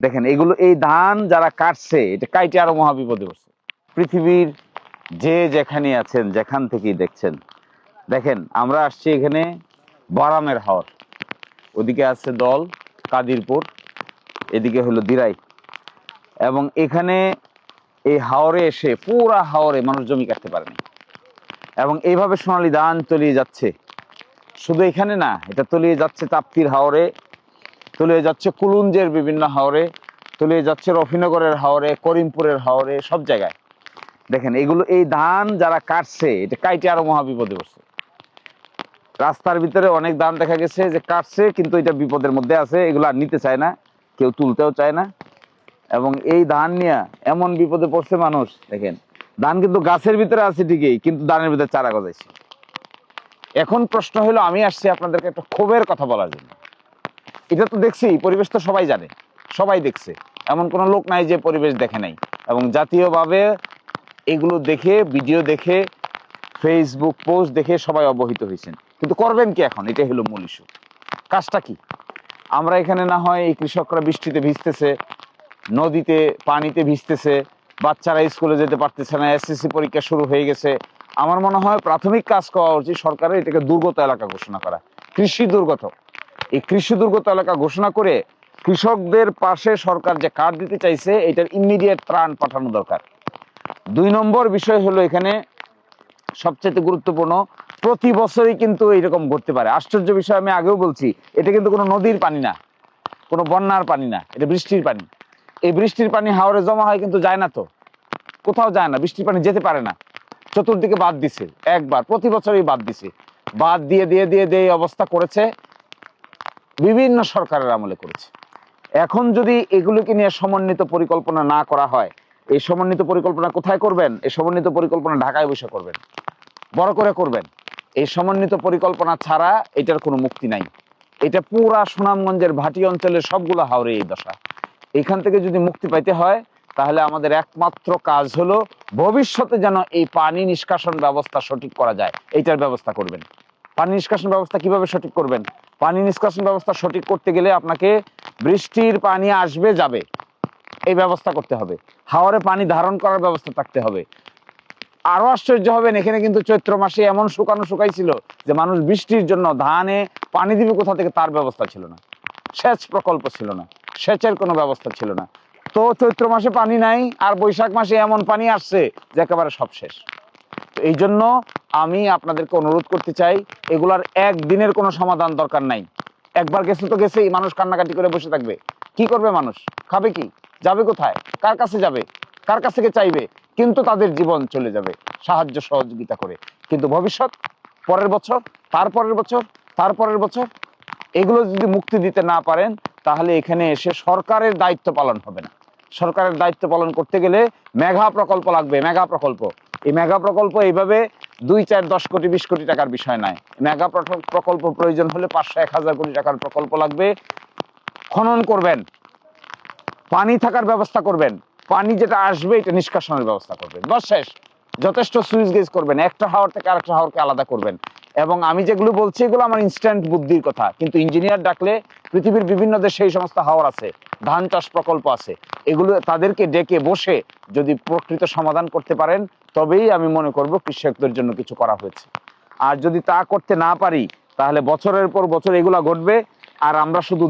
দেখেন এগুলো, এই ধান যারা কাটছে এটা কাইটে আরো মহাবিপদে পড়ছে। পৃথিবীর যে যেখানে আছেন, যেখান থেকেই দেখছেন, দেখেন আমরা আসছি এখানে বরামের হাওর, ওদিকে আছে দল কাদিরপুর, এদিকে হলো দিরাই, এবং এখানে এই হাওরে এসে পুরা হাওরে মানুষ জমি কাটতে পারেনি। এবং এইভাবে সোনালী ধান তলিয়ে যাচ্ছে। শুধু এখানে না, এটা তলিয়ে যাচ্ছে তাপ্তির হাওরে, তলিয়ে যাচ্ছে কুলুঞ্জের বিভিন্ন হাওরে, তলিয়ে যাচ্ছে রফিনগরের হাওরে, করিমপুরের হাওরে, সব জায়গায়। দেখেন এগুলো, এই ধান যারা কাটছে এটা কাইটে আরো মহাবিপদে পড়ছে। রাস্তার ভিতরে অনেক ধান দেখা গেছে যে কাটছে, কিন্তু এটা বিপদের মধ্যে আছে, এগুলো আর নিতে চায় না, কেউ তুলতেও চায় না। এবং এই ধান নিয়ে এমন বিপদে পড়ছে মানুষ। দেখেন ধান কিন্তু গাছের ভিতরে আছে ঠিকই, কিন্তু ধানের ভিতরে চারা গজাইছে। এখন প্রশ্ন হলো, আমি আসছি আপনাদেরকে একটা ক্ষোভের কথা বলার জন্য। এটা তো দেখছি, পরিবেশ তো সবাই জানে, সবাই দেখছে, এমন কোনো লোক নাই যে পরিবেশ দেখে নাই। এবং জাতীয়ভাবে এগুলো দেখে, ভিডিও দেখে, ফেসবুক পোস্ট দেখে সবাই অবহিত হয়েছেন। কিন্তু করবেন কি এখন? এটাই হলো মূল ইস্যু। কাজটা কি? আমরা এখানে না হয় এই কৃষকরা বৃষ্টিতে ভিজতেছে, নদীতে পানিতে ভিজতেছে, বাচ্চারা স্কুলে যেতে পারতেছে না, এসএসসি পরীক্ষা শুরু হয়ে গেছে। আমার মনে হয় প্রাথমিক কাজ করা উচিত সরকারের, এটাকে দুর্গত এলাকা ঘোষণা করা, কৃষি দুর্গত। এই কৃষি দুর্গত এলাকা ঘোষণা করে কৃষকদের পাশে সরকার যে কার্ড দিতে চাইছে, এটার ইমিডিয়েট ত্রাণ পাঠানো দরকার। 2 নম্বর বিষয় হলো এখানে সবচেয়ে গুরুত্বপূর্ণ, প্রতি বছরই কিন্তু এইরকম ঘটতে পারে। আশ্চর্য বিষয়, আমি আগেও বলছি, এটা কিন্তু কোনো নদীর পানি না, কোনো বন্যার পানি না, এটা বৃষ্টির পানি। এই বৃষ্টির পানি হাওরে জমা হয়, কিন্তু যায় না, তো কোথাও যায় না, বৃষ্টির পানি যেতে পারে না। চতুর্দিকে বাদ দিছে, একবার প্রতি বছরই বাদ দিছে, বাদ দিয়ে দিয়ে দিয়ে দিয়ে এই অবস্থা করেছে, বিভিন্ন সরকারের আমলে করেছে। এখন যদি এগুলোকে নিয়ে সমন্বিত পরিকল্পনা না করা হয়, এই সমন্বিত পরিকল্পনা কোথায় করবেন? এই সমন্বিত পরিকল্পনা ঢাকায় বসে করবেন, বড় করে করবেন। এই সমন্বিত পরিকল্পনা ছাড়া এটার কোনো মুক্তি নাই। এটা পুরা সুনামগঞ্জের ভাটি অঞ্চলের সবগুলো হাওরে এই দশা। এখান থেকে যদি মুক্তি পাইতে হয়, তাহলে আমাদের একমাত্র কাজ হলো ভবিষ্যতে যেন এই পানি নিষ্কাশন ব্যবস্থা সঠিক করা যায়, এইটার ব্যবস্থা করবেন। পানি নিষ্কাশন ব্যবস্থা কিভাবে সঠিক করবেন? পানি নিষ্কাশন ব্যবস্থা সঠিক করতে গেলে আপনাকে বৃষ্টির পানি আসবে যাবে, এই ব্যবস্থা করতে হবে। হাওরে পানি ধারণ করার ব্যবস্থা থাকতে হবে। আরো আশ্চর্য হবেন, এখানে কিন্তু চৈত্র মাসে এমন শুকাইছিল যে মানুষ বৃষ্টির জন্য ধানে পানি দিবে কোথা থেকে তার ব্যবস্থা ছিল না, সেচ প্রকল্প ছিল না, সেচের কোনো ব্যবস্থা ছিল না। তো চৈত্র মাসে পানি নাই, আর বৈশাখ মাসে এমন পানি আসছে যে একেবারে সব শেষ। তো এই জন্য আমি আপনাদেরকে অনুরোধ করতে চাই, এগুলার একদিনের কোনো সমাধান দরকার নাই। একবার গেছে তো গেছেই, মানুষ কান্নাকাটি করে বসে থাকবে। কি করবে মানুষ? খাবে কি? যাবে কোথায়? কার কাছে যাবে? কার কাছ থেকে চাইবে? কিন্তু তাদের জীবন চলে যাবে সাহায্য সহযোগিতা করে। কিন্তু ভবিষ্যৎ, পরের বছর, তারপরের বছর, তারপরের বছর, এগুলো যদি মুক্তি দিতে না পারেন, তাহলে এখানে এসে সরকারের দায়িত্ব পালন হবে না। সরকারের দায়িত্ব পালন করতে গেলে মেগা প্রকল্প লাগবে, মেগা প্রকল্প। এই মেগা প্রকল্প এইভাবে 2, 4, 10 কোটি 20 কোটি টাকার বিষয় নয়। মেগা প্রকল্প প্রয়োজন হলে 500, 1000 কোটি টাকার প্রকল্প লাগবে। খনন করবেন, পানি থাকার ব্যবস্থা করবেন, পানি যেটা আসবে এটা নিষ্কাশনের ব্যবস্থা করবেন, বস শেষ। যথেষ্ট সুইচ গেজ করবেন, একটা হাওর থেকে আরেকটা হাওরকে আলাদা করবেন। এবং আমি যেগুলো বলছি এগুলো আমার ইনস্ট্যান্ট বুদ্ধির কথা, কিন্তু ইঞ্জিনিয়ার ডাকলে পৃথিবীর বিভিন্ন দেশে এই সমস্ত হাওর আছে, ধান চাষ প্রকল্প আছে, এগুলো তাদেরকে ডেকে বসে যদি প্রকৃত সমাধান করতে পারেন, তবেই আমি মনে করব কৃষকদের জন্য কিছু করা হয়েছে। আর যদি তা করতে না পারি, তাহলে বছরের পর বছর এগুলা ঘটবে, আর আমরা শুধু